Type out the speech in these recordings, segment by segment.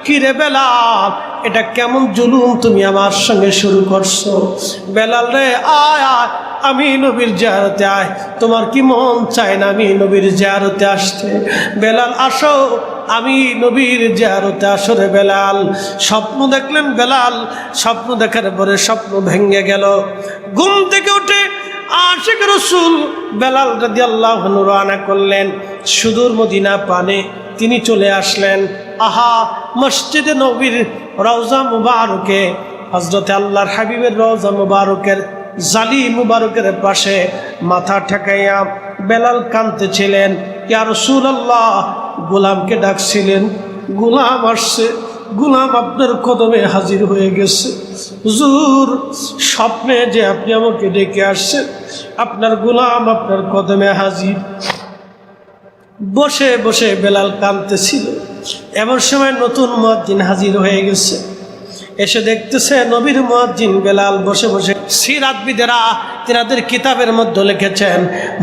কিরে বেলাল, এটা কেমন জুলুম তুমি আমার সঙ্গে শুরু করছো? বেলাল রে আয় আয়, আমি নবীর জিয়ারতে আয়। তোমার কি মন চায় না আমি নবীর জিয়ারতে আসতে? বেলাল আসো, আমি নবীর জিয়ারতে আসো রে বেলাল। স্বপ্ন দেখলেন বেলাল, স্বপ্ন দেখার পরে স্বপ্ন ভেঙে গেল। ঘুম থেকে উঠে আশিক রাসূল বেলাল রাদিয়াল্লাহু আনহু রওনা করলেন সুদূর মদিনা পানে। তিনি চলে আসলেন আহা মসজিদে নবীর রওজা মুবারকে, হযরতে আল্লাহর হাবিবের রওজা মুবারকের জালি মুবারকের পাশে মাথা ঠেকাইয়া বেলাল কাঁদতেছিলেন। ইয়া রাসূলুল্লাহ, গোলামকে ডাকছিলেন, গোলাম আসছে, গোলাম আপনার কদমে হাজির হয়ে গেছে। হুজুর, স্বপ্নে যে আপনি আমাকে ডেকে আসছেন, আপনার গোলাম আপনার কদমে হাজির। বসে বসে বেলাল কাঁদতেছিল। এমন সময় নতুন মুয়াজ্জিন হাজির হয়ে গেছে। এসে দেখতেছে নবীর মুয়াজ্জিন বেলাল বসে বসে। সিরাতবিদেরা তিনাদের কিতাবের মধ্যে লিখেছেন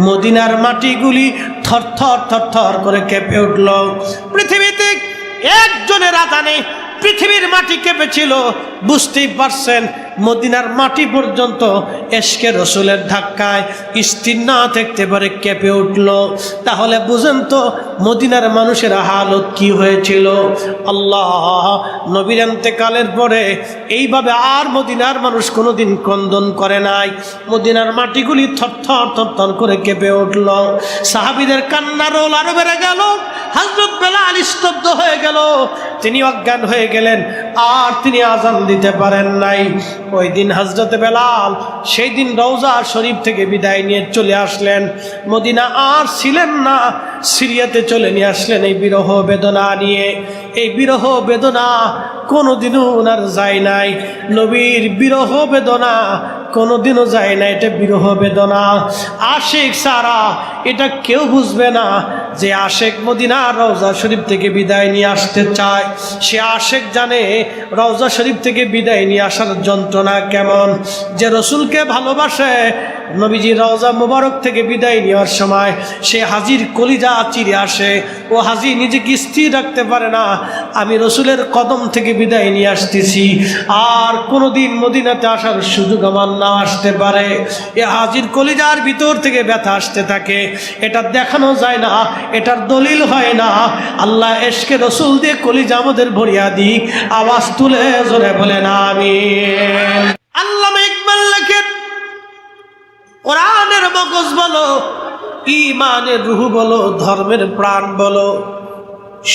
মদিনার মাটিগুলি থরথর থরথর করে কেঁপে উঠল। পৃথিবীতে একজনের আযানে পৃথিবীর মাটি কেঁপেছিল। বুঝতেই পারছেন মদিনার মাটি পর্যন্ত এশকে রসুলের ধাক্কায় স্থির না থাকতে পারে কেঁপে উঠল। তাহলে বুঝেন তো মদিনার মানুষের হালত কি হয়েছিল। আল্লাহ, নবীর ইন্তেকালের পরে এইভাবে আর মদিনার মানুষ কোনোদিন ক্রন্দন করে নাই। মদিনার মাটিগুলি থরথর থরথর করে কেঁপে উঠল। সাহাবীদের কান্নার রোল আরো বেড়ে গেল। হযরত বেলাল স্তব্ধ হয়ে গেল, তিনি অজ্ঞান হয়ে গেলেন, আর তিনি আযান দিতে পারেন নাই। ওই দিন হযরতে বেলাল সেই দিন রওজা শরীফ থেকে বিদায় নিয়ে চলে আসলেন। মদিনা আর ছিলেন না, সিরিয়াতে চলে নিয়ে আসলেন এই বিরহ বেদনা নিয়ে। এই বিরহ বেদনা কোনোদিনও ওনার যায় নাই। নবীর বিরহ বেদনা কোনোদিনও যায় না। এটা বিরহ বেদনা। আশিক সারা এটা কেউ বুঝবে না যে আশিক মদিনার রওজা শরীফ থেকে বিদায় নিয়ে আসতে চায়। সে আশিক জানে রওজা শরীফ থেকে বিদায় নিয়ে আসার যন্ত্রণা কেমন। যে রসুলকে ভালোবাসে, নবীজি রওজা মুবারক থেকে বিদায় নেওয়ার সময় সে হাজির কলিজা চিরে আসে। ও হাজি নিজেকে স্থির রাখতে পারে না, আমি রসুলের কদম থেকে বিদায় নিয়ে আসতেছি, আর কোনোদিন মদিনাতে আসার সুযোগ আমার না আসতে পারে। এ হাজির কলিজার ভিতর থেকে ব্যথা আসতে থাকে। এটা দেখানো যায় না, এটার দলিল হয় না। আল্লাহ এশকে রসুল দিয়ে কলিজা আমাদের ভরিয়া দিক। আওয়াজ তুলে জোরে বলেন আমিন। আল্লামা ইকবাল লেখেন, কোরআনের মগজ বলো, ঈমানের রূহ বলো, ধর্মের প্রাণ বলো,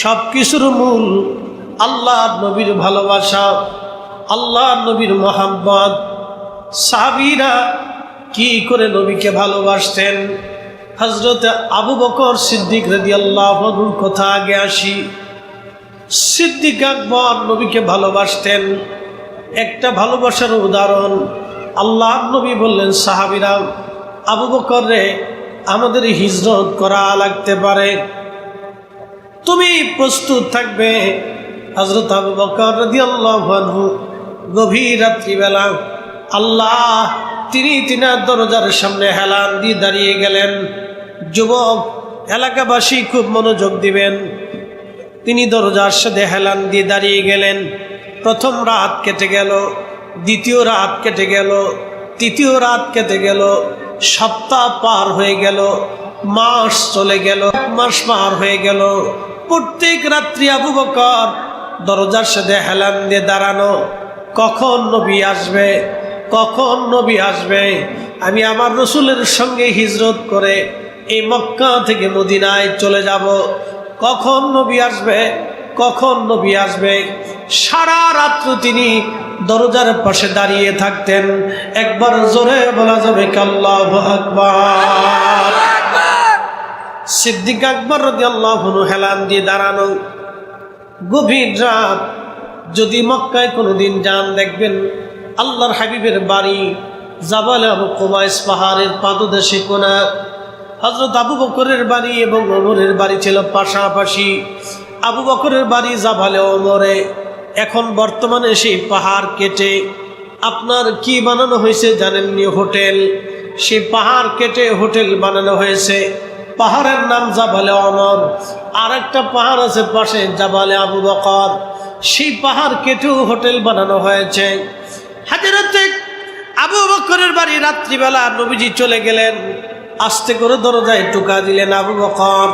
সব কিছুর মূল আল্লাহর নবীর ভালোবাসা, আল্লাহর নবীর মোহাব্বত। সাহাবীরা কি করে নবীকে ভালোবাসতেন? হযরত আবু বকর সিদ্দিক রাদিয়াল্লাহু আনহুর কথা আগে আসি। সিদ্দিক আকবর নবীকে ভালোবাসতেন। একটা ভালোবাসার উদাহরণ আল্লাহর নবী বললেন, সাহাবীরা, আবু বকর রে, আমাদের হিজরত করা লাগতে পারে, তুমি প্রস্তুত থাকবে? হযরত আবু বকর রাদিয়াল্লাহু আনহু গভীর রাত্রিবেলা আল্লাহ তিনি তিনার দরজার সামনে হেলান দিয়ে দাঁড়িয়ে গেলেন। যুবক এলাকাবাসী খুব মনোযোগ দিবেন। তিনি দরজার সাথে হেলান দিয়ে দাঁড়িয়ে গেলেন। প্রথম রাত কেটে গেল, দ্বিতীয় রাত কেটে গেল, তৃতীয় রাত কেটে গেল, সপ্তাহ পার হয়ে গেল, মাস চলে গেল, মাস পার হয়ে গেল। প্রত্যেক রাত্রি আবু বকর দরজার সাথে হেলান দিয়ে দাঁড়ানো, কখন নবী আসবে, কখন নবী আসবে, আমি আমার রসুলের সঙ্গে হিজরত করে এই মক্কা থেকে মদিনায় চলে যাব, কখন নবী আসবে, কখন নবী আসবে। সারা রাত্র তিনি দরজার পাশে দাঁড়িয়ে থাকতেন। একবার জোরে বলা যাবে আল্লাহু আকবার। সিদ্দিক আকবর রাদিয়াল্লাহু আনহু হেলান দিয়ে দাঁড়ানো। গভীর রাত, যদি মক্কায় কোনোদিন যান দেখবেন আল্লাহর হাবিবের বাড়ি জাবালে আবু কুবাইস পাহাড়ের পাদদেশে কোনা। হযরত আবু বকরের বাড়ি এবং ওমরের বাড়ি ছিল পাশাপাশি। আবু বকরের বাড়ি জাবালে ওমরে। এখন বর্তমানে সেই পাহাড় কেটে আপনার কি বানানো হয়েছে জানেননি? হোটেল। সেই পাহাড় কেটে হোটেল বানানো হয়েছে। পাহাড়ের নাম জাবালে ওমর। আর একটা পাহাড় আছে পাশে, জাবালে আবু বকর। সেই পাহাড় কেটেও হোটেল বানানো হয়েছে। হযরতে আবু বকরের বাড়ি রাত্রিবেলা নবীজি চলে গেলেন, আস্তে করে দরজায় টোকা দিলেন আবু বকর,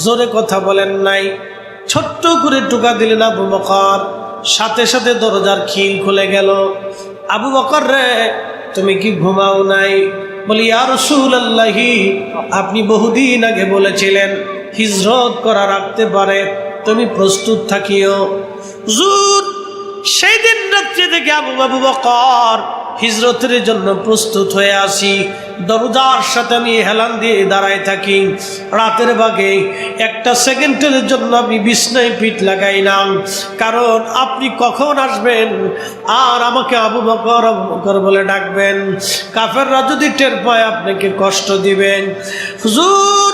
জোরে কথা বলেন নাই, ছোট্ট করে টোকা দিলেন আবু বকর, সাথে সাথে দরজার খিল খুলে গেল। আবু বকর রে, তুমি কি ঘুমাও নাই? বলি ইয়া রাসূলুল্লাহি, আপনি বহুদিন আগে বলেছিলেন হিজরত করা রাখতে পারে, তুমি প্রস্তুত থাকিও। হুজুর সেই দিন রাত্রে থেকে আবু বকর হিজরতের জন্য প্রস্তুত হয়ে আসি, দরজার সাথে আমি হেলান দিয়ে দাঁড়ায় থাকি। রাতের ভাগে একটা সেকেন্ডের জন্য আমি বিছনায় পিঠ লাগাই না, কারণ আপনি কখন আসবেন আর আমাকে আবু বকর বলে ডাকবেন, কাফেররা যদি টের পায় আপনাকে কষ্ট দিবেন। হুজুর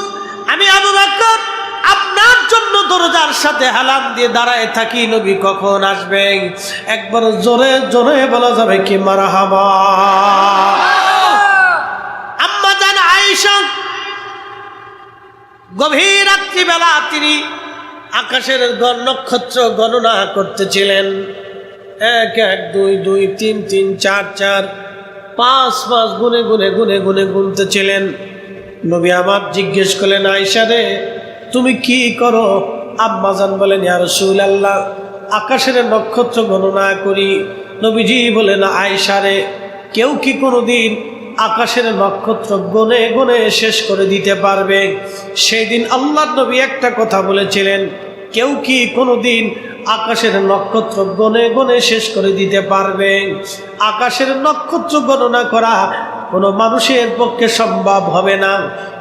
আমি আবু বকর আপনার জন্য দরজার সাথে হেলান দিয়ে দাঁড়ায় থাকি, নবী কখন আসবেন একবার জোরে জোরে বলা যাবে কি মারহাবা। আম্মা জান আয়েশা গভীর রাত্রিবেলা তিনি আকাশের নক্ষত্র গণনা করতেছিলেন। 1 1 2 2 3 3 4 4 5 5 গুনে গুনে গুনে গুনে গুনতেছিলেন। নবী আমার জিজ্ঞেস করলেন, আয়েশা রে তুমি কি করো? আম্মা জান বলেন, ইয়া রাসূলুল্লাহ আকাশের নক্ষত্র গণনা করি। নবীজি বলেন, আয়েশা রে কেউ কি কোনোদিন আকাশের নক্ষত্র গনে গনে শেষ করে দিতে পারবে? সেই দিন আল্লাহর নবী একটা কথা বলেছিলেন, কেউ কি কোনোদিন আকাশের নক্ষত্র গনে গনে শেষ করে দিতে পারবে? আকাশের নক্ষত্র গণনা করা কোনো মানুষের পক্ষে সম্ভব হবে না।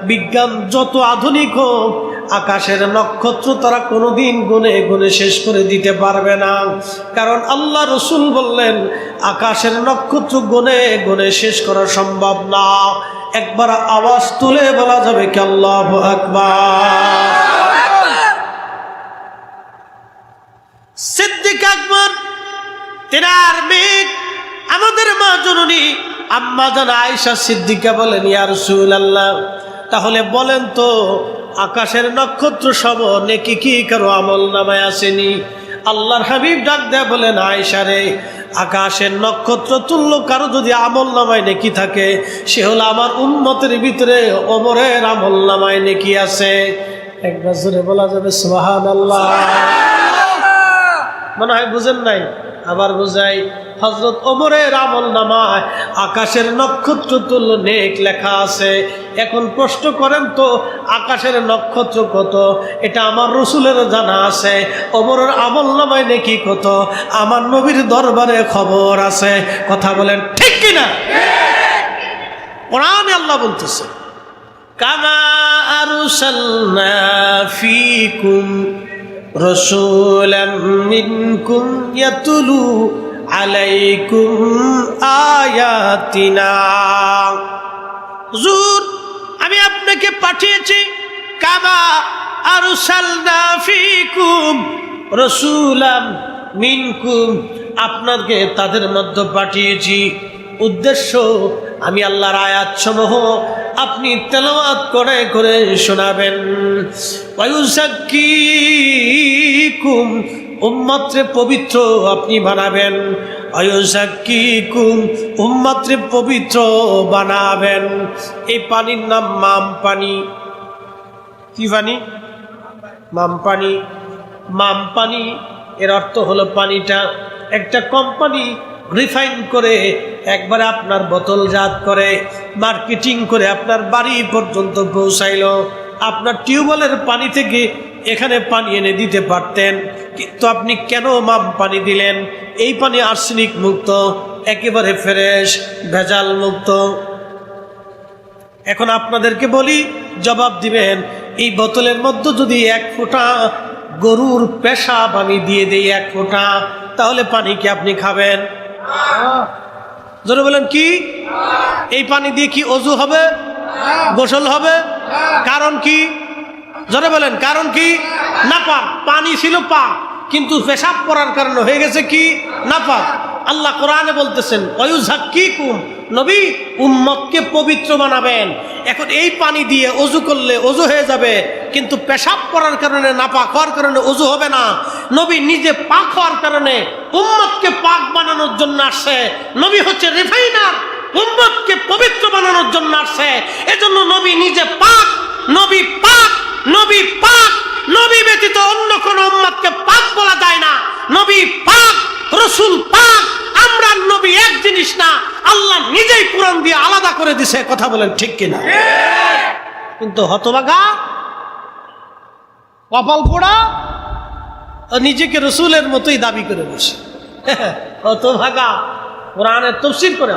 বিজ্ঞান যত আধুনিক হোক, আকাশের নক্ষত্র তারা কোনোদিন গুনে গুনে শেষ করে দিতে পারবে না, কারণ আল্লাহ রসুল বললেন আকাশের নক্ষত্র গুনে গুনে শেষ করা সম্ভব না। একবার আওয়াজ তুলে বলা যাবে কি আল্লাহু আকবার। সিদ্দিক আকবর তেনার মেয়ে আমাদের মা জননী আম্মা জান আয়েশা সিদ্দিকা বলেন, ইয়া রাসূলুল্লাহ তাহলে বলেন তো আকাশের নক্ষত্র সম নেকি কি কারো আমল নামায় আসেনি? আল্লাহর হাবিব ডাক দেয়া বলেন, আয়েশা রে আকাশের নক্ষত্র তুল্য কারো যদি আমল নামায় নেকি থাকে, সে হলো আমার উম্মতের ভিতরে ওমরের আমল নামায় নেকি আছে। একবার জোরে বলা যাবে সুবহানাল্লাহ। মনে হয় বুঝেন নাই, আবার বুঝাই। হযরত ওমরের আমল নামায় আকাশের নক্ষত্র তুল্য নেক লেখা আছে। এখন প্রশ্ন করেন তো আকাশের নক্ষত্র কত? এটা আমার রসুলের জানা আছে। ওমরের আমল নামায় নেকি কত? আমার নবীর দরবারে খবর আছে। কথা বলেন ঠিক কিনা? কোরআনে আল্লাহ বলতেছে, কামা আরসালনা ফীকুম রাসূলাম মিনকুম ইয়াতলু আলাইকুম আয়াতিনা। হুজুর আমি আপনাকে পাঠিয়েছি, কামা আরসালনা ফীকুম রাসূলাম মিনকুম, আপনাকে তাদের মধ্যে পাঠিয়েছি। উদ্দেশ্য আমি আল্লাহর আয়াত সমূহ আপনি তেলাওয়াত করে করে শোনাবেন। ওয়ায়ুযাক্কিকুম, উম্মতরে পবিত্র আপনি বানাবেন। ওয়ায়ুযাক্কিকুম, উম্মতরে পবিত্র বানাবেন। এই পানির নাম মাম পানি। কি পানি? মাম পানি। মাম পানি এর অর্থ হলো পানিটা একটা কোম্পানি রিফাইন করে একবারে আপনার বোতলজাত করে মার্কেটিং করে আপনার বাড়ি পর্যন্ত পৌঁছাইলো। আপনার টিউবওয়েলের পানি থেকে এখানে পানি এনে দিতে পারতেন, কিন্তু আপনি কেন মাম পানি দিলেন? এই পানি আর্সেনিক মুক্ত, একেবারে ফ্রেশ, ভেজাল মুক্ত। এখন আপনাদেরকে বলি, জবাব দিবেন, এই বোতলের মধ্যে যদি 1 ফোঁটা গরুর পেশাব আমি দিয়ে দেই 1 ফোঁটা, তাহলে পানি কি আপনি খাবেন? জোরে বলেন কি? এই পানি দিয়ে কি ওযু হবে? গোসল হবে? কারণ কি? জোরে বলেন কারণ কি? নাপাক। পানি ছিল পাক, কিন্তু পেশাব করার কারণে হয়ে গেছে কি? নাপাক। আল্লাহ কোরআনে বলতেছেন, ওয়ায়ুযাক্কিকুম, নবী উম্মতকে পবিত্র বানাবেন। এখন এই পানি দিয়ে ওযু করলে ওযু হয়ে যাবে, কিন্তু পেশাব করার কারণে নাপাক হওয়ার কারণে ওযু হবে না। নবী নিজে পাক হওয়ার কারণে উম্মতকে পাক বানানোর জন্য আসছে। নবী হচ্ছে রিফাইনার, উম্মতকে পবিত্র বানানোর জন্য আসছে। এজন্য নবী নিজে পাক, নবী পাক, নবী পাক। নবী ব্যতীত অন্য কোন উম্মতকে পাক বলা যায় না। নবী পাক, রাসূল পাক। আমরা নবী এক জিনিস না, আল্লাহ নিজেই কোরআন দিয়ে আলাদা করে দিছে। কথা বলেন ঠিক কিনা? কিন্তু হতভাগা, কপাল পোড়া, নিজেকে রাসূলের মতোই দাবি করে বসে। হতভাগা, কোরআনের তাফসীর করে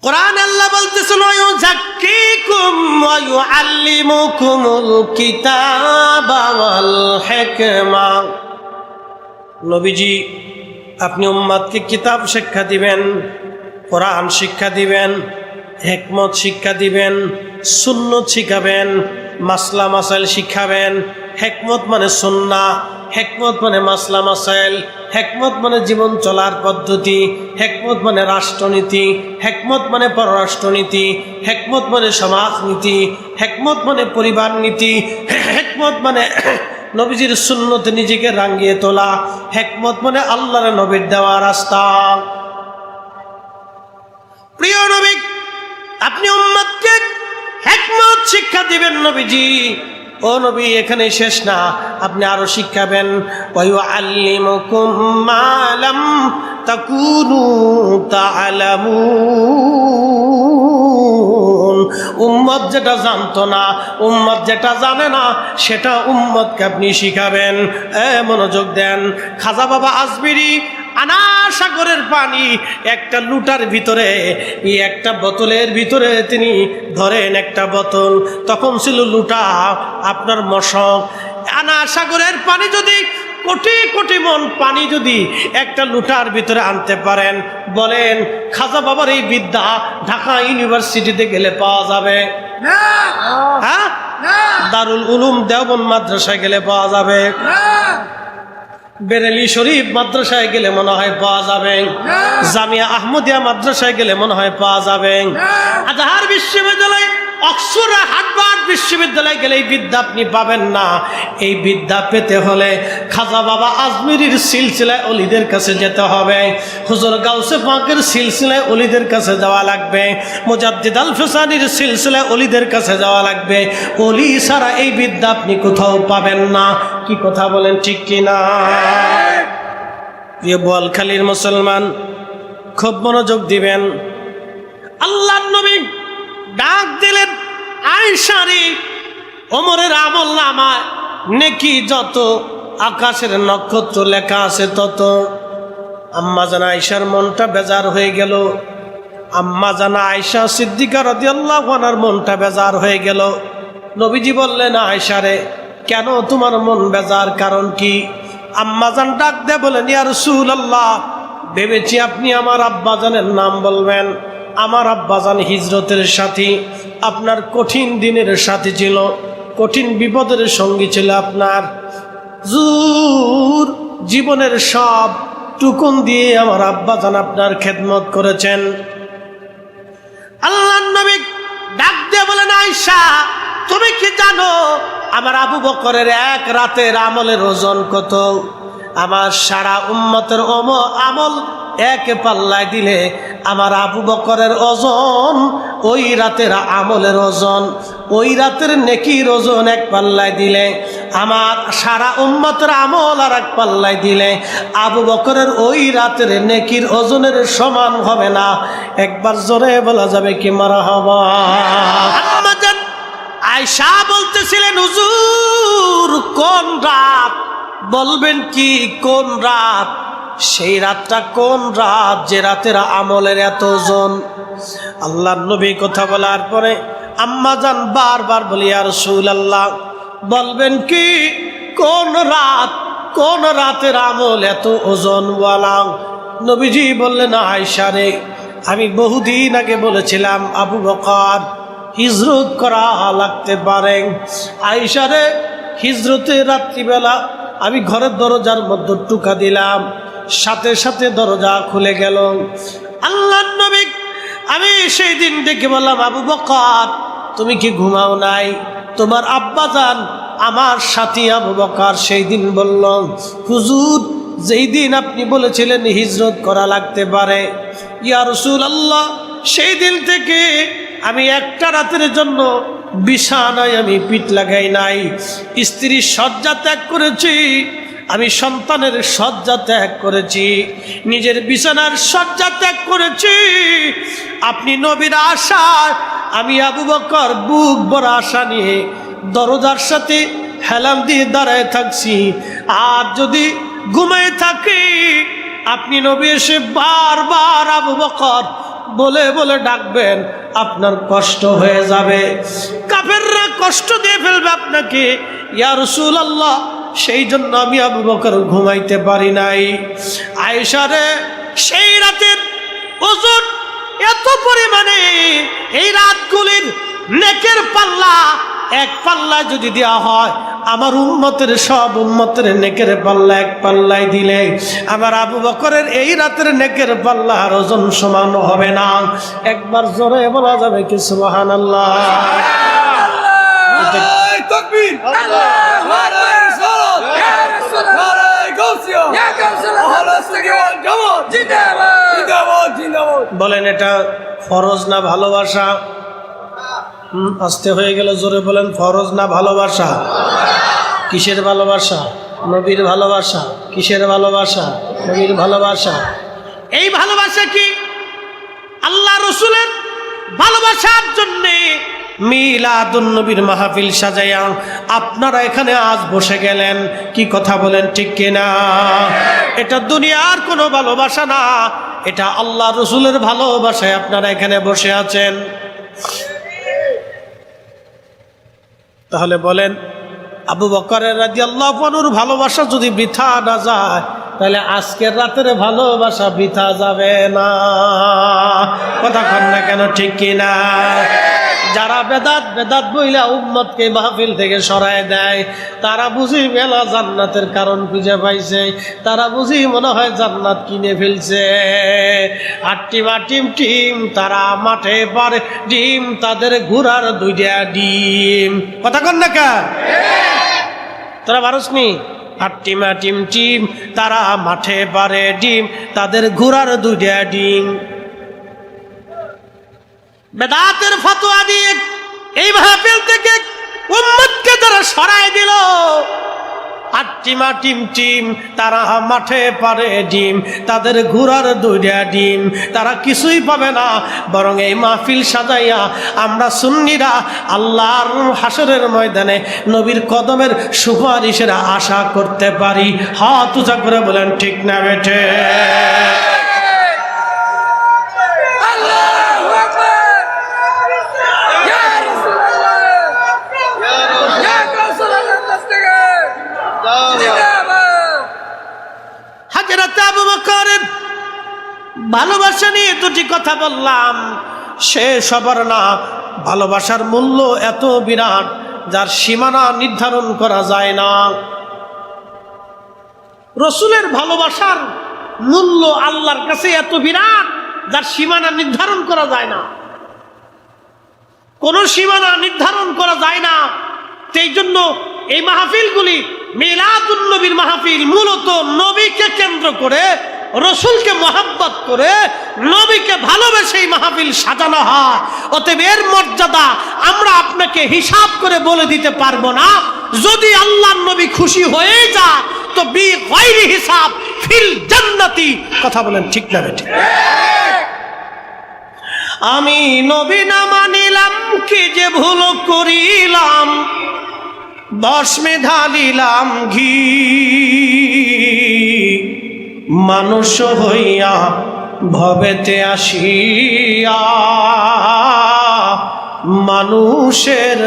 কোরআন আল্লাহ বলতেছেন ওয়ায়ুযাক্কিকুম ওয়া ইউআল্লিমুকুমুল কিতাবা ওয়াল হিকমা। নবীজি আপনি উম্মতকে কিতাব শিক্ষা দিবেন, কোরআন শিক্ষা দিবেন, হিকমত শিক্ষা দিবেন, সুন্নাত শিখাবেন, মাসলা মাসাইল শিখাবেন। হিকমত মানে সুন্নাহ, হিকমত মানে মাসলা মাসাইল, হিকমত মানে জীবন চলার পদ্ধতি, হিকমত মানে রাষ্ট্রনীতি, হিকমত মানে পররাষ্ট্রনীতি, হিকমত মানে সমাজনীতি, হিকমত মানে পরিবার নীতি, হিকমত মানে নবীজির সুন্নতে নিজেকে রাঙিয়ে তোলা, হিকমত মানে আল্লাহর নবীর দেওয়া রাস্তা। প্রিয় নবী আপনি উম্মতকে হিকমত শিক্ষা দিবেন নবীজি। ও নবী এখানে শেষ না, আপনি আরো শিখাবেন। ওয়া ইউআল্লিমুকুম মা লাম তাকুনু তা'লামুন। উম্মত যেটা জানতো না, উম্মত যেটা জানে না, সেটা উম্মতকে আপনি শিখাবেন। মনোযোগ দেন। খাজা বাবা আজমিরি আনাসাগরের পানি একটা লুটার ভিতরে, একটা বোতলের ভিতরে তিনি ধরেন একটা বোতল, তখন ছিল লুটা আপনার মশক। আনাসাগরের পানি যদি কোটি কোটি মন পানি যদি একটা লুটার ভিতরে আনতে পারেন, বলেন খাজা বাবার এই বিদ্যা ঢাকা ইউনিভার্সিটিতে গেলে পাওয়া যাবে? হ্যাঁ, দারুল উলুম দেওবন্দ মাদ্রাসায় গেলে পাওয়া যাবে? বেরেলি শরীফ মাদ্রাসায় গেলে মনে হয় পাওয়া যাবে? জামিয়া আহমদিয়া মাদ্রাসায় গেলে মনে হয় পাওয়া যাবে? আজহার বিশ্ববিদ্যালয়, অক্সফোর্ড, হার্ভার্ড বিশ্ববিদ্যালয়ে গেলে এই বিদ্যা আপনি পাবেন না। এই বিদ্যা পেতে হলে খাজা বাবা আজমিরির সিলসিলায় ওলিদের কাছে যেতে হবে, হুজুর গাউসে পাকের সিলসিলায় ওলিদের কাছে যাওয়া লাগবে, মুজাদ্দিদ আল ফিসানির সিলসিলায় ওলিদের কাছে যাওয়া লাগবে। ওলি ছাড়া এই বিদ্যা আপনি কোথাও পাবেন না। কি কথা বলেন ঠিক কিনা? প্রিয় বোয়ালখালীর মুসলমান, খুব মনোযোগ দিবেন। আল্লাহর নবী ডাক দিলেন, আয়েশা রে, ওমরের আমল নামায় নেকি যত, আকাশের নক্ষত্র লেখা আছে তত। আম্মা জানা আয়েশার মনটা বেজার হয়ে গেল। আম্মা জানা আয়েশা সিদ্দিকা রাদিয়াল্লাহু আনহার মনটা বেজার হয়ে গেল। নবীজি বললেন, আয়েশা রে, কেন তোমার মন বেজার, কারণ কি? আম্মা জান ডাক দিয়ে বলেন, ইয়া রাসূলুল্লাহ, ভেবেছি আপনি আমার আব্বাজানের নাম বলবেন। আমার আব্বাজান হিজরতের সাথী, আপনার কঠিন দিনের সাথী ছিল, কঠিন বিপদের সঙ্গী ছিল আপনার। জুর জীবনের সব টুকুন দিয়ে আমার আব্বাজান আপনার খেদমত করেছেন। আল্লাহর নবী ডাক দিয়ে বলেন, আয়েশা, তুমি কি জানো আমার আবু বকরের এক রাতের আমলের ওজন কত? আমার সারা উম্মতের আমল এক পাল্লায় দিলে আমার আবু বকরের ওজন, ওই রাতের আমলের ওজন, ওই রাতের নেকির ওজন এক পাল্লায় দিলে, আমার সারা উম্মতের আমল আর এক পাল্লায় দিলে আবু বকরের ওই রাতের নেকির ওজনের সমান হবে না। একবার জোরে বলা যাবে কি মারহাবা? আয়েশা বলতেছিলেন, হুজুর কোন রাত? বলবেন কি কোন রাত? সেই রাতটা কোন রাত যে রাতের আমলের এত ওজন? আল্লাহর নবী কথা বলার পরে আম্মা জান বারবার বলি, ইয়া রাসূলুল্লাহ, বলবেন কি কোন রাত? কোন রাতের আমল এত ওজন ওয়ালা? নবীজি বললেন, আয়েশা রে, আমি বহুদিন আগে বলেছিলাম আবু বকর হিজরত করা লাগতে পারে। আয়েশা রে, হিজরতে রাত্রিবেলা আমি ঘরের দরজার মধ্যে টুকা দিলাম, সাথে সাথে দরজা খুলে গেল। আল্লাহর নবী আমি সেই দিন ডেকে বললাম, আবু বকর তুমি কি ঘুমাও নাই? তোমার আব্বাজান আমার সাথী আবু বকর সেই দিন বলল, হুজুর যেই দিন আপনি বলেছিলেন হিজরত করা লাগতে পারে, ইয়া রাসূলুল্লাহ সেই দিন থেকে আমি একটা রাতের জন্য বিছানায় আমি পিঠ লাগাই নাই। স্ত্রীর শয্যা ত্যাগ করেছি, আমি সন্তানের শয্যা ত্যাগ করেছি, নিজের বিছানার শয্যা ত্যাগ করেছি। আপনি নবীর আশায় আমি আবু বকর বুক ভরা আশা নিয়ে দরজার সাথে হেলান দিয়ে দাঁড়ায় থাকছি। আর যদি ঘুমায় থাকি, আপনি নবী এসে বারবার আবু বকর বলে বলে ডাকবেন, আপনার কষ্ট হয়ে যাবে, কাফেররা কষ্ট দিয়ে ফেলবে আপনাকে, ইয়া রাসূলুল্লাহ সেই জন্য আমি আবু বকর ঘুমাইতে পারি নাই। আয়েশা রে, সেই রাতের ওজন এত পরিমাণে, এই রাতগুলির নেকের পাল্লা এক পাল্লা যদি দেওয়া হয়, আমার উম্মতের সব উম্মতের নেকের পাল্লা এক পাল্লায় দিলে আমার আবু বকরের এই রাতের নেকের পাল্লার ওজন সমান হবে না। একবার জোরে বলা যাবে কি সুবহানাল্লাহ? তাকবীর, আল্লাহু আকবার, সালাত, ইয়া রাসূলুল্লাহ, গাউসিয়া, ইয়া গাউসিয়া, আহলাসসাকিওয়াল জামাত, জিন্দাবাদ জিন্দাবাদ জিন্দাবাদ। বলেন এটা ফরজ না ভালোবাসা? আস্তে হয়ে গেল, জোরে বলেন, ফরজ না ভালোবাসা? কিসের ভালোবাসা? নবীর ভালোবাসা। কিসের ভালোবাসা? নবীর ভালোবাসা। এই ভালোবাসা কি আল্লাহ রাসূলের ভালোবাসার জন্যে মিলাদুন নবীর মাহফিল সাজাইয়া আপনারা এখানে আজ বসে গেলেন। কি কথা বলেন, ঠিক কিনা? এটা দুনিয়ার কোনো ভালোবাসা না, এটা আল্লাহ রাসূলের ভালোবাসায় আপনারা এখানে বসে আছেন। তাহলে বলেন, আবু বকরের রাদিয়াল্লাহু আনহুর ভালোবাসা যদি বৃথা না যায়, তাহলে আজকের রাতের ভালোবাসা বৃথা যাবে না। কথা কন না কেন, ঠিক কিনা? যারা বেদাত বেদাত বইলা উম্মতকে মাহফিল থেকে সরায় দেয়, তারা বুঝি মেলা জান্নাতের কারণ খুঁজে পাইছে, তারা বুঝি মনে হয় জান্নাত কিনে ফেলছে। আর টিম টিম তারা মাঠে পারে ডিম, তাদের ঘোড়ার দুইটা ডিম। কথা কন না কা? তারা পারসনি? আর টিম তারা মাঠে পারে ডিম, তাদের ঘোড়ার দুইটা ডিম। বেদাতের ফতোয়া দিয়ে এই মাহফিল থেকে উম্মতকে তারা সরায় দিল। আর টিম তারা মাঠে পারে ডিম, তাদের ঘোড়ার দুইটা ডিম, তারা কিছুই পাবে না। বরং এই মাহফিল সাজাইয়া আমরা সুন্নিরা আল্লাহর হাসরের ময়দানে নবীর কদমের সুপারিশের আশা করতে পারি। হাত উঁচা করে বলেন, ঠিক না বেঠে? ভালোবাসা নিয়ে দুটি কথা বললাম, শেষ হবার না। ভালোবাসার মূল্য এত বিরাট যার সীমানা নির্ধারণ করা যায় না। রসুলের ভালোবাসার মূল্য আল্লাহর কাছে এত বিরাট যার সীমানা নির্ধারণ করা যায় না, কোন সীমানা নির্ধারণ করা যায় না। সেই জন্য এই মাহফিলগুলি মিলাদুন নবীর মাহফিল, মূলত নবীকে কেন্দ্র করে, রসুলকে মহাব্বত করে, নবীকে ভালোবেসে এই মাহফিল সাজানো হয়। অতএব এর মর্যাদা আমরা আপনাকে হিসাব করে বলে দিতে পারবো না। যদি আল্লাহর নবী খুশি হয়ে যায় তো বি গায়রি হিসাব ফিল জান্নাতি। কথা বলেন, ঠিক না বেঠিক? আমি নবী না মানিলাম, কি যে ভুল করিলাম, ভস্মে ঢালিলাম ঘি, মানুষ হইয়া ভবেতে আসিয়া মানুষের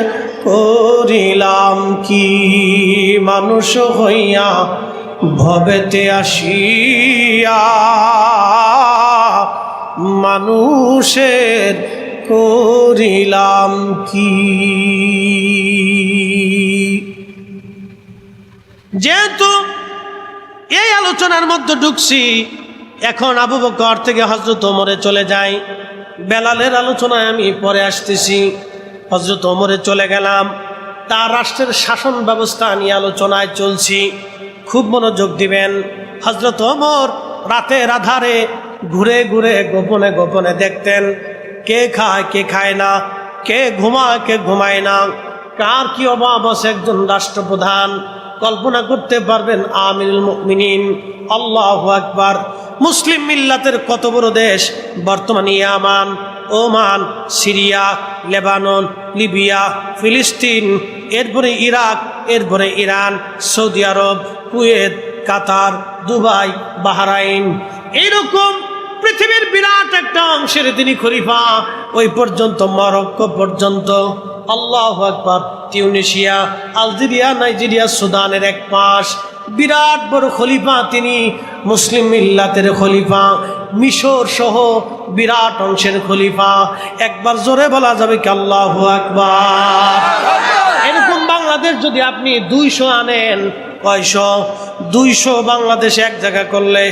করিলাম কি। মানুষ হইয়া ভবেতে আসিয়া মানুষের করিলাম কি। যেহেতু এই আলোচনার মধ্যে ঢুকছি, এখন আবু বকর থেকে হযরত ওমরে চলে যাই। বেলালের আলোচনায় আমি পরে আসতেছি। হযরত ওমরে চলে গেলাম, তার রাষ্ট্রের শাসন ব্যবস্থা নিয়ে আলোচনায় চলছি, খুব মনোযোগ দিবেন। হযরত ওমর রাতের আধারে ঘুরে ঘুরে গোপনে গোপনে দেখতেন কে খায় কে খায় না, কে ঘুমায় কে ঘুমায় না, কার কি অভাব আছে। একজন রাষ্ট্রপ্রধান, কল্পনা করতে পারবেন আমিরুল মুমিনিন, আল্লাহু আকবার। মুসলিম মিল্লাতের কত বড় দেশ, বর্তমানে ইয়ামান, ওমান, সিরিয়া, লেবানন, লিবিয়া, ফিলিস্তিন, এরপরে ইরাক, এরপরে ইরান, সৌদি আরব, কুয়েত, কাতার, দুবাই, বাহরাইন, এইরকম পৃথিবীর বিরাট একটা অংশের তিনি খলিফা। ওই পর্যন্ত মরক্কো পর্যন্ত, আল্লাহু আকবার, টিউনিশিয়া, আলজেরিয়া, নাইজেরিয়া, সুদানের এক পাশ, বিরাট বড় খলিফা তিনি, মুসলিম মিল্লাতের খলিফা, মিশর সহ বিরাট অংশের খলিফা। একবার জোরে বলা যাবে কি আল্লাহু আকবার? এরকম বাংলাদেশ যদি আপনি 200 আনেন, কয়শো? 200 বাংলাদেশ এক জায়গা করলে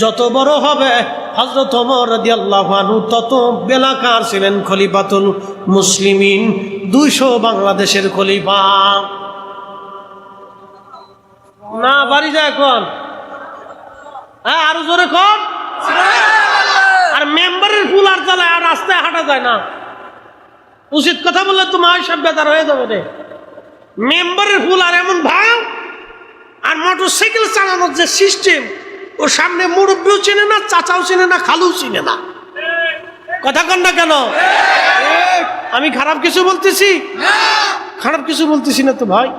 যত বড় হবে, হযরত ওমর রাদিয়াল্লাহু আনহু তত বেলাকার ছিলেন খলিফাতুল মুসলিমিন, 200 বাংলাদেশের খলিফা। না বাড়ি যায় এখন? হ্যাঁ, আরো জোরে কর। আর মেম্বারের ফুল আর চালায়, আর রাস্তায় হাঁটা যায় না। উচিত কথা বললে তো মায়ের সব বেতার হয়ে যাবে রে। মেম্বারের ফুল আর এমন ভাঙ, আর মোটরসাইকেল চালানোর যে সিস্টেম, ও সামনে মুরব্বিও চিনে না, চাচাও চিনে না, খালুও চিনে না। কথা কন না কেন? আমি খারাপ কিছু বলতেছি? খারাপ কিছু বলতেছি না তো ভাই।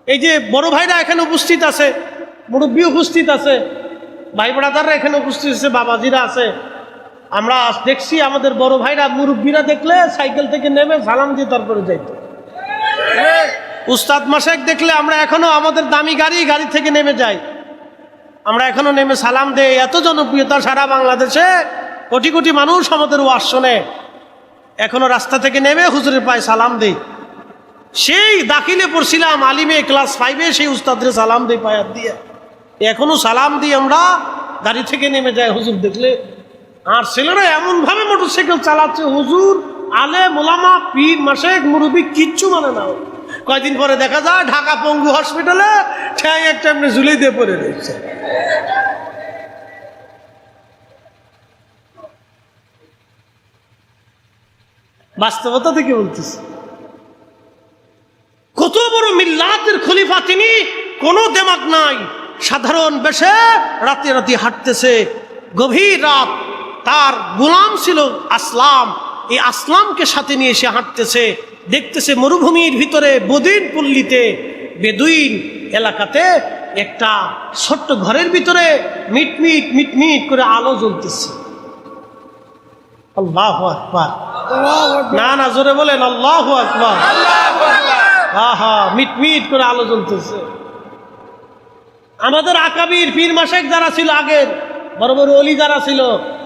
এই যে বড় ভাইরা এখানে উপস্থিত আছে, মুরব্বী উপস্থিত আছে, ভাই ব্রাদাররা এখানে উপস্থিত আছে, বাবাজিরা আছে। আমরা দেখছি আমাদের বড় ভাইরা মুরব্বীরা দেখলে সাইকেল থেকে নেমে সালাম দিয়ে তারপরে যাইতো। উস্তাদ মাসায়েক দেখলে আমরা এখনো আমাদের দামি গাড়ি থেকে নেমে যাই, আমরা এখনো নেমে সালাম দেই। এত জনপ্রিয়তা সারা বাংলাদেশে, কোটি কোটি মানুষ আমাদের ওয়াজ শোনে, এখনো রাস্তা থেকে নেমে হুজুরের পায়ে সালাম দেই। সেই দাখিলে পড়ছিলাম আলিমে ক্লাস 5-এ, সেই উস্তাদরে সালাম দেই পায়ে হাত দিয়ে, এখনো সালাম দিই। আমরা গাড়ি থেকে নেমে যাই হুজুর দেখলে। আর ছেলেরা এমন ভাবে মোটরসাইকেল চালাচ্ছে, হুজুর, আলেম, ওলামা, পীর, মাশায়েখ, মুরব্বি কিচ্ছু মানে না। কয়দিন পরে দেখা যায় ঢাকা পঙ্গু হসপিটালে ঠ্যাং একটা এমনি ঝুলে দিয়ে পড়ে রয়েছে। বাস্তবতা থেকে বলতেছি। কত বড় মিল্লাতের খলিফা তিনি, কোনো দেমাগ নাই, সাধারণ বেশে রাতে রাতে হাঁটতেছে। গভীর রাত, তার গোলাম ছিল আসলাম, এই আসলামকে সাথে নিয়ে এসে হাঁটতেছে। দেখতেছে মরুভূমির ভিতরে বদিন পল্লীতে, বেদুইন এলাকাতে একটা ছোট্ট ঘরের ভিতরে মিটমিট মিটমিট করে আলো জ্বলতেছে। আল্লাহু আকবার। না না, জোরে বলেন আল্লাহু আকবার। হা, মিটমিট করে আলো জ্বলতেছে। আমাদের আকাবির পীর মাশায়েখ যারা ছিল, আগের বড় বড় ওলি যারা ছিল,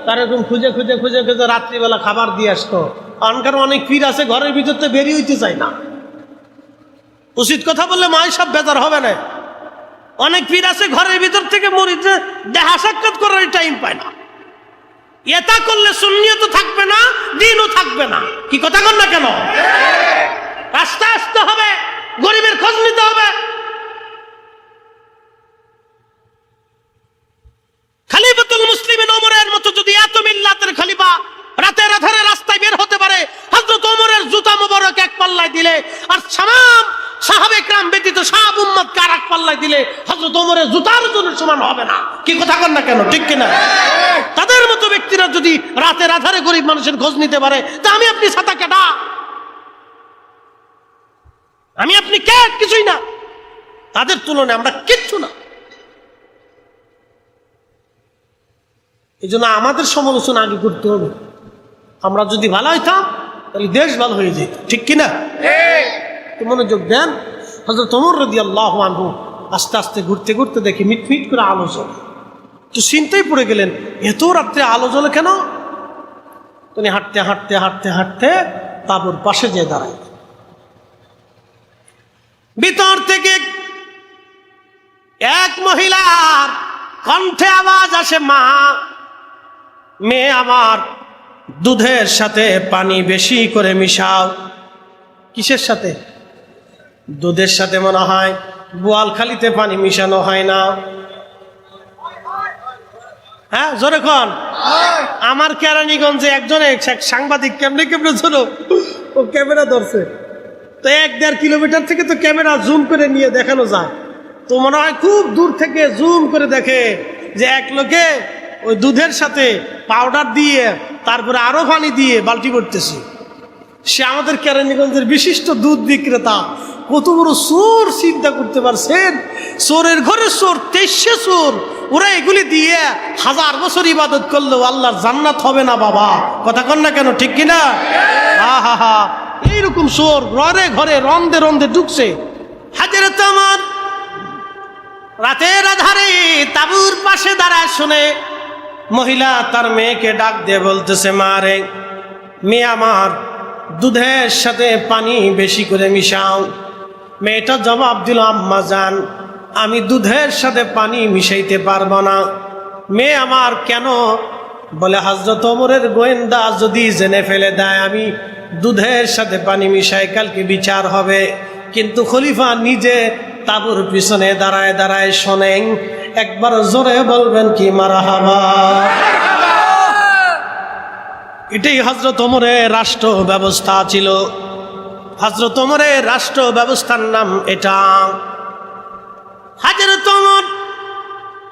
তারা এরকম খুঁজে খুঁজে খুঁজে খুঁজে রাত্রিবেলা খাবার দিয়ে আসতো। আনকার অনেক পীর আছে ঘরের ভিতর থেকে বেরিয়ে হইতে চায় না। উচিত কথা বললে মায়ের সব বেজার হবে না। অনেক পীর আছে ঘরের ভিতর থেকে মরিতে দেখা সাক্ষাৎ করার টাইম পায় না। এটা করলে সুন্নিয়তও থাকবে না, দ্বীনও থাকবে না। কি কথা কন না কেন? আস্তে আস্তে হবে, গরিবের খোঁজ নিতে হবে। খলিফাতুল মুসলিমিন ওমরের মতো যদি এত মিল্লাতের খলিফা রাতের আধারে রাস্তায় বের হতে পারে, হযরত ওমরের জুতা মোবারক এক পাল্লায় দিলে, আর সামাম সাহাবে کرام ব্যতীত সব উম্মতকে আর এক পাল্লায় দিলে হযরত ওমরের জুতার ওজনের সমান হবে না। কি কথা কন না কেন? ঠিক কিনা? তাদের মতো ব্যক্তিরা যদি রাতের আধারে গরিব মানুষের খোঁজ নিতে পারে, তা আমি আপনি ছাতা কাটা, আমি আপনি কে? কিছুই না। তাদের তুলনায় আমরা কিচ্ছু না। এই জন্য আমাদের সমালোচনা আগে করতে হবে। আমরা যদি ভালো হইতাম তাহলে দেশ ভালো হয়ে যেত। ঠিক কিনা? তো মনোযোগ দেন। হযরত ওমর রাদিয়াল্লাহু আনহু আস্তে আস্তে ঘুরতে ঘুরতে দেখি মিটমিট করে আলো জ্বলে। তো চিন্তায় পড়ে গেলেন, এত রাত্রে আলো জ্বলে কেন? তিনি হাঁটতে হাঁটতে হাঁটতে হাঁটতে তাঁবুর পাশে যেয়ে দাঁড়ায়। ভিতর থেকে এক মহিলার কণ্ঠে আওয়াজ আসে, মা, মেয়ে আমার, দুধের সাথে পানি বেশি করে মিশাও। কিসের সাথে? দুধের সাথে। মনে হয় বোয়ালখালীতে পানি মিশানো হয় না। হ্যাঁ, জোরে কোন। আমার কেরানীগঞ্জে একজনে সাংবাদিক কেমনে কেমনে ছিল, ও ক্যামেরা ধরছে তো 1-1.5 কিলোমিটার থেকে তো ক্যামেরা জুম করে নিয়ে দেখানো যায়। তো মনে হয় খুব দূর থেকে জুম করে দেখে যে এক লোকে ওই দুধের সাথে পাউডার দিয়ে তারপরে আরো পানি দিয়ে বালতি করতেছে। সে আমাদের কেরানীগঞ্জের বিশিষ্ট দুধ বিক্রেতা। কত বড় চোর চিন্তা করতে পারছেন? চোরের ঘরে চোর, 23 চোর, ওরা এগুলি দিয়ে 1000 বছর ইবাদত করলেও আল্লাহর জান্নাত হবে না। বাবা কথা কন না কেন, ঠিক কিনা? হা হা হা, এইরকম চোর ঘরে ঘরে রন্দে রন্দে ঢুকছে। হাজরত আমার রাতের আধারে তাঁবুর পাশে দাঁড়ায় শুনে মহিলা তার মেয়েকে ডাক দিয়ে বলতেছে, মা রে, মেয়ে আমার, দুধের সাথে পানি বেশি করে মিশাও। মেয়েটা জবাব দিল, আম্মা জান, আমি দুধের সাথে পানি মিশাইতে পারবো না। মেয়ে আমার, কেন? বলে, হযরত ওমরের গোয়েন্দা যদি জেনে ফেলে দেয় আমি দুধের সাথে পানি মিশাই, কালকে বিচার হবে। কিন্তু খলিফা নিজে তাঁবুর পিছনে দাঁড়ায় দাঁড়ায় শোনেন। একবার জোরে বলবেন কি মারহাবা। এটাই হযরত ওমরের রাষ্ট্র ব্যবস্থা ছিল। হযরত ওমরের রাষ্ট্র ব্যবস্থার নাম এটা। হযরত ওমর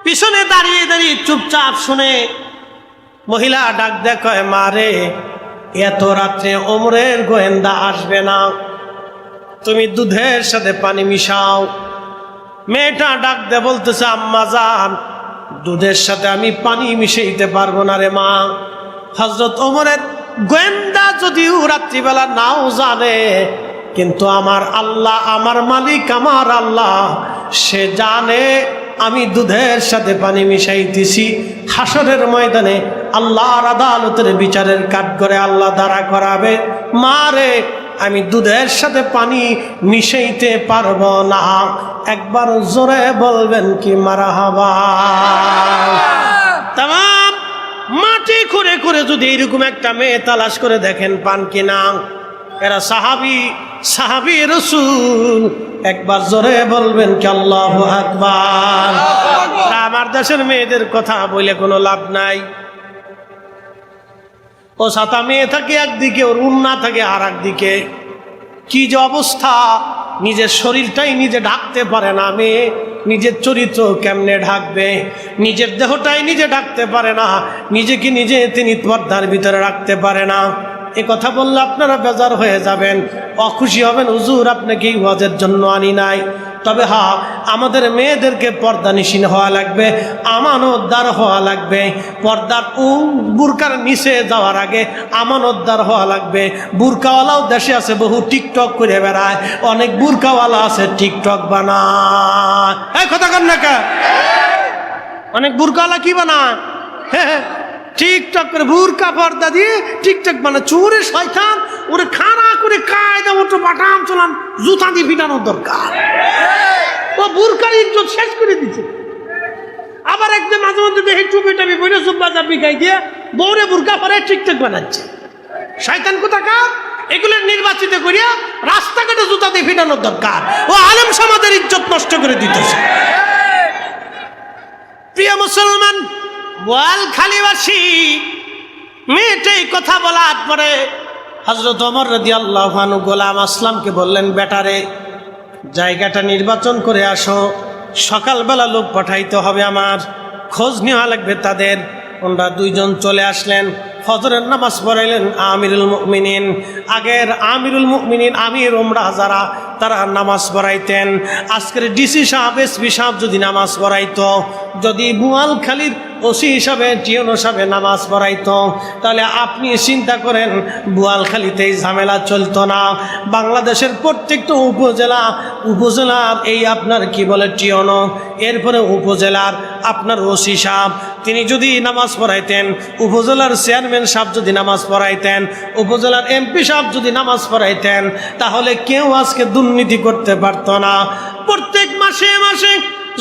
পিছনে দাঁড়িয়ে দাঁড়িয়ে চুপচাপ শুনে মহিলা ডাক দেয়, মা রে, এত রাত্রে ওমরের গোয়েন্দা আসবে না, তুমি দুধের সাথে পানি মিশাও। মেয়েটা ডাক দিয়ে বলতেছে, আম্মা জান, দুধের সাথে আমি পানি মিশাইতে পারবো না রে মা। হযরত ওমরের গোয়েন্দা যদিও রাত্রিবেলা নাও জানে, কিন্তু আমার আল্লাহ, আমার মালিক, আমার আল্লাহ, সে জানে আমি দুধের সাথে পানি মিশাইতেছি। হাসরের ময়দানে আল্লাহর আদালতের বিচারের কাঠগড়ে আল্লাহ দাঁড়া করাবে। মা রে, আমি দুধের সাথে পানি মিশাইতে পারবো না। একবার জোরে বলবেন কি মারহাবা। তামাম মাটি খুঁড়ে খুঁড়ে যদি এরকম একটা মেয়ে তালাশ করে দেখেন পান কিনা, এরা সাহাবী রাসূল। একবার জোরে বলবেন কি আল্লাহু আকবার। আমার দেশের মেয়েদের কথা বলে কোনো লাভ নাই। ও সাতা মেয়ে থাকে একদিকে, ওর উন্না থাকে আর একদিকে। কি যে অবস্থা, নিজের শরীরটাই নিজে ঢাকতে পারে না মেয়ে, নিজের চরিত্র কেমনে ঢাকবে? নিজের দেহটাই নিজে ঢাকতে পারে না, নিজেকে নিজে তিনি পর্দার ভিতরে রাখতে পারে না। এ কথা বললে আপনারা বেজার হয়ে যাবেন, অখুশি হবেন, হুজুর আপনাকে এই ওয়াজের জন্য আনি নাই। তবে হ্যাঁ, আমাদের মেয়েদেরকে পর্দানিশীন হওয়া লাগবে, আমানতদার হওয়া লাগবে। পর্দার বুরকার নিচে যাওয়ার আগে আমানতদার হওয়া লাগবে। বুরকাওয়ালাও দেশে আছে, বহু টিকটক করে বেড়ায়। অনেক বুরকাওয়ালা আছে টিকটক বানায়। এই কথা কন না কে? অনেক বুরকাওয়ালা কি বানায়? হ্যাঁ, টিকটক করে বুরকা পর্দা দিয়ে টিকটক বানায়। চোরে শয়তান, ওরে খানা করে কায়দা মতো বাটাম চলান জুতা দিয়ে পিটানোর দরকার। ও বুরকার ইজ্জত শেষ করে দিচ্ছে। আবার একদম মাঝে মধ্যে দেখে চুপি টাপি বলে জুব্বা চাপি গাই দিয়ে বউরে বুরকা পরে টিকটক বানাচ্ছে। শয়তান কোথাকার! এগুলো নির্বাচিত করিয়া রাস্তাঘাটে জুতা দিয়ে পিটানোর দরকার। ও আলেম সমাজের ইজ্জত নষ্ট করে দিতেছে। প্রিয় মুসলমান, বোয়ালখালীবাসী মেয়েটাই কথা বলার পরে হযরত ওমর রাদিয়াল্লাহু আনহু গোলাম আসলামকে বললেন, বেটারে, জায়গাটা নির্বাচন করে আসো, সকালবেলা লোক পাঠাইতে হবে, আমার খোঁজ নেওয়া লাগবে তাদের। ওনারা দুইজন চলে আসলেন, ফজরের নামাজ পড়াইলেন আমিরুল মুমিনিন। আগের আমিরুল মুমিনিন, আমির ওমরা যারা, তারা নামাজ পড়াইতেন। আজকের ডিসি সাহেব, এসপি সাহেব যদি নামাজ পড়াইতো, যদি বোয়ালখালীর ওসি হিসাবে, টিএনও সাহেবে নামাজ পড়াইতো, তাহলে আপনি চিন্তা করেন বোয়ালখালীতে এই ঝামেলা চলতো না। বাংলাদেশের প্রত্যেকটা উপজেলার এই আপনার কি বলে টিএনও, এরপরে উপজেলার আপনার ওসি সাহেব, তিনি যদি নামাজ পড়াইতেন, উপজেলার চেয়ারম্যান সাহেব যদি নামাজ পড়াইতেন, উপজেলার এমপি সাহেব যদি নামাজ পড়াইতেন, তাহলে কেউ আজকে দুর্নীতি করতে পারতো না। প্রত্যেক মাসে মাসে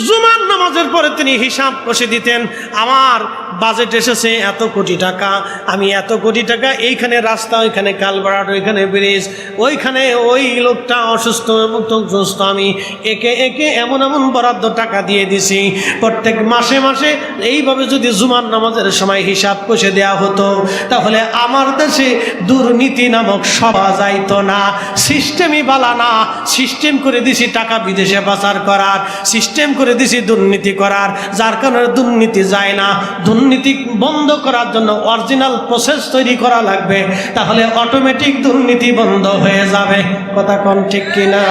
জুমার নামাজের পরে তিনি হিসাব কষে দিতেন, আমার বাজেট এসেছে এত কোটি টাকা, আমি এত কোটি টাকা এইখানে রাস্তা, ওইখানে কালভার্ট, ওইখানে ব্রিজ, ওইখানে ওই লোকটা অসুস্থ আমি একে একে এমন এমন বরাদ্দ টাকা দিয়ে দিছি। প্রত্যেক মাসে মাসে এইভাবে যদি জুমার নামাজের সময় হিসাব কষে দেওয়া হতো তাহলে আমার দেশে দুর্নীতি নামক সভা যাইতো না। সিস্টেমই বালা না, সিস্টেম করে দিছি টাকা বিদেশে পাচার করার, সিস্টেম করে দিছি দুর্নীতি করার, যার কারণে দুর্নীতি যায় না। দুর্নীতি বন্ধ করার জন্য অরিজিনাল প্রসেস তৈরি করা লাগবে, তাহলে অটোমেটিক দুর্নীতি বন্ধ হয়ে যাবে। কথা কোন ঠিক কিনা?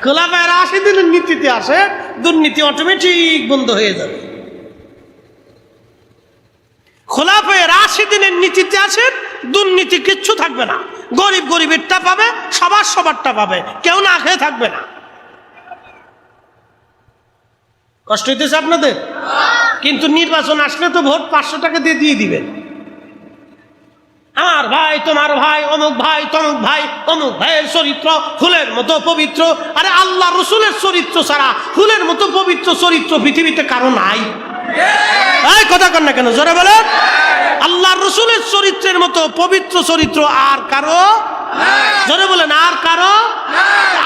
খোলাফায়ে রাশিদিনের নীতিতে আসে, দুর্নীতি অটোমেটিক বন্ধ হয়ে যাবে। খোলাফায়ে রাশিদিনের নীতিতে আছে, দুর্নীতি কিচ্ছু থাকবে না। গরিব গরিবেরটা পাবে, সবার সবারটা পাবে, কেউ না খেয়ে থাকবে না। কষ্ট হইতেছে আপনাদের? কিন্তু নির্বাচন আসলে তো ভোট 500 টাকা দিয়ে দিবেন। আমার ভাই, তোমার ভাই, অমুক ভাই, তমুক ভাই, অমুক ভাইয়ের চরিত্র ফুলের মতো পবিত্র। আরে আল্লাহ রসুলের চরিত্র ছাড়া ফুলের মতো পবিত্র চরিত্র পৃথিবীতে কারো নাই। এই কথা কন না কেন, জোরে বলেন। আল্লাহ রসুলের চরিত্রের মতো পবিত্র চরিত্র আর কারো, জোরে বলেন, আর কারো।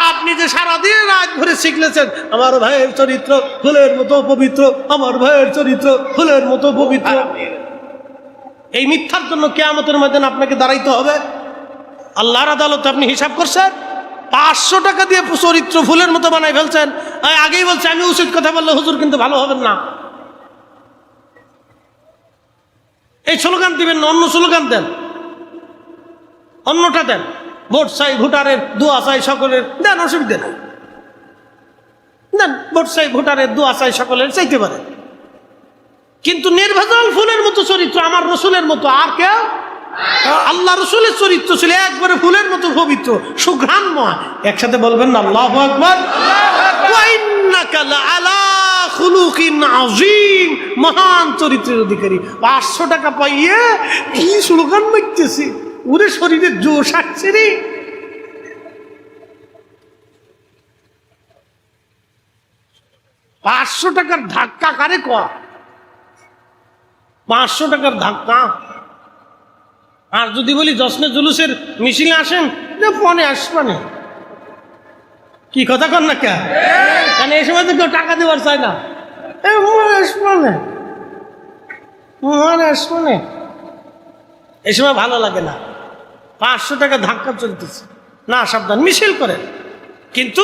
আপনি যে সারাদিন রাত ভরে শিখলেছেন আমার ভাইয়ের চরিত্র ফুলের মতো পবিত্র, আমার ভাইয়ের চরিত্র ফুলের মতো পবিত্র, এই মিথ্যার জন্য কিয়ামতের ময়দানে আপনাকে দাঁড়াইতে হবে। আল্লাহর আদালতে আপনি হিসাব করছেন, 500 টাকা দিয়ে চরিত্র ফুলের মতো বানাই ফেলছেন। আগেই বলছে আমি উচিত কথা বললে হুজুর কিন্তু ভালো হবেন না। এই স্লোগান দিবেন না, অন্য স্লোগান দেন, অন্যটা দেন। ভোট চাই ভোটারের, দোয়া চাই সকলের, দেন, অসুবিধা নেই, দেন। ভোট চাই ভোটারের, দোয়া চাই সকলের, চাইতে পারে। কিন্তু নির্ভেজাল ফুলের মতো চরিত্র আমার রসুলের মতো আর কেউ। আল্লাহ রসুলের চরিত্র ছিল একবারে ফুলের মতো পবিত্র, সুঘ্রাণময়। একসাথে বলবেন না আল্লাহু আকবার। ওয়া ইন্নাকা লাআলা খুলুকিন আযীম, মহান চরিত্রের অধিকারী। 500 টাকা পাইয়ে কি স্লোগান মারতেছি, ওরে শরীরের জোশ আসছে রে। পাঁচশো টাকার ধাক্কা কারে কয়? 500 টাকার ধাক্কা। আর যদি বলি জশ্নে জুলুসের মিছিলে আসেন, ফোনে আসবানে, কি কথা কর না কে? কারণ এই সময় তো কেউ টাকা দেওয়ার চায় না। আসবানে, আসবানে, এই সময় ভালো লাগে না। 500 টাকা ধাক্কা চলতেছে না, সাবধান, মিছিল করেন, কিন্তু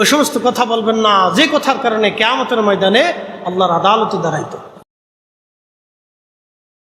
ওই সমস্ত কথা বলবেন না যে কথার কারণে কিয়ামতের ময়দানে আল্লাহর আদালতে দাঁড়াইতো।